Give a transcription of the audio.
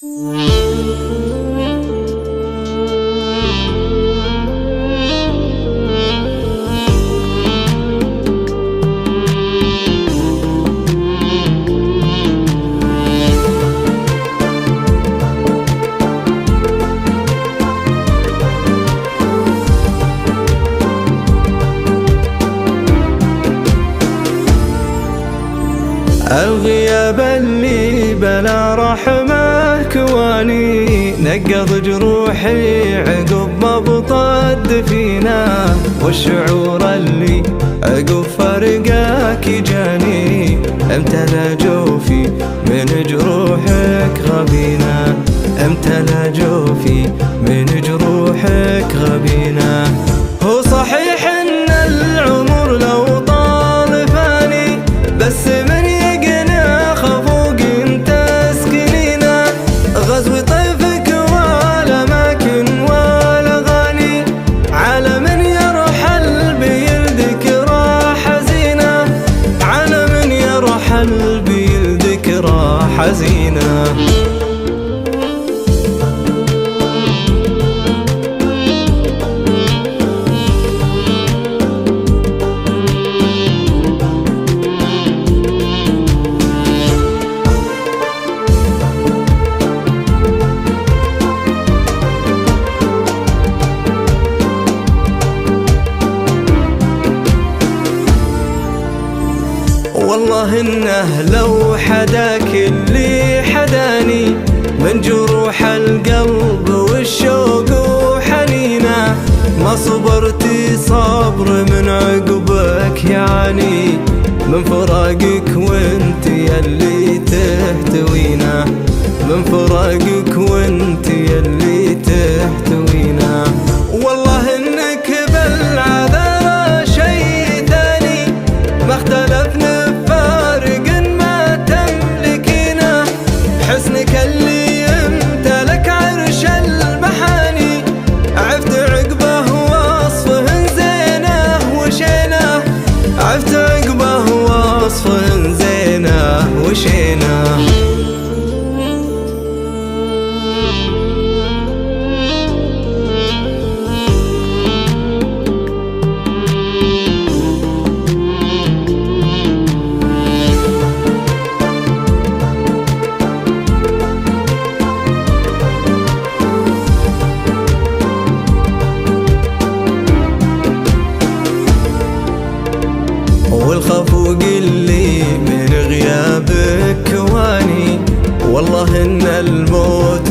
الغياب اللي بلا رحمه كواني، نقض جروحي عقب مبطد فينا، والشعور اللي عقب فرقك جاني، امتلى جوفي من جروحك غبينا، امتلى جوفي من جروحك غبينا. هو صحيح ان العمر لو طال فاني، بس من يقنع خفوق انت سكنينا، غزو طيفك ولا ماكن ولا غاني، على من يرحل بيلذكرى حزينة، على من يرحل بيلذكرى حزينة. والله إنه لو حداك اللي حداني، من جروح القلب والشوق وحنينه، ما صبرتي صبر من عقبك يعني، من فراقك وانت يلي تحتوينا، من فراقك وانت يلي تحتوينا. والله إنك بالعذاب شيء ثاني، ما اختلفنا حسنك اللي يمتلك عرش المحاني، عفت عقبه وصفه زينه وشينه، عفت عقبه وصفه زينه وشينه. والخفوق اللي من غيابك كواني، والله إن الموت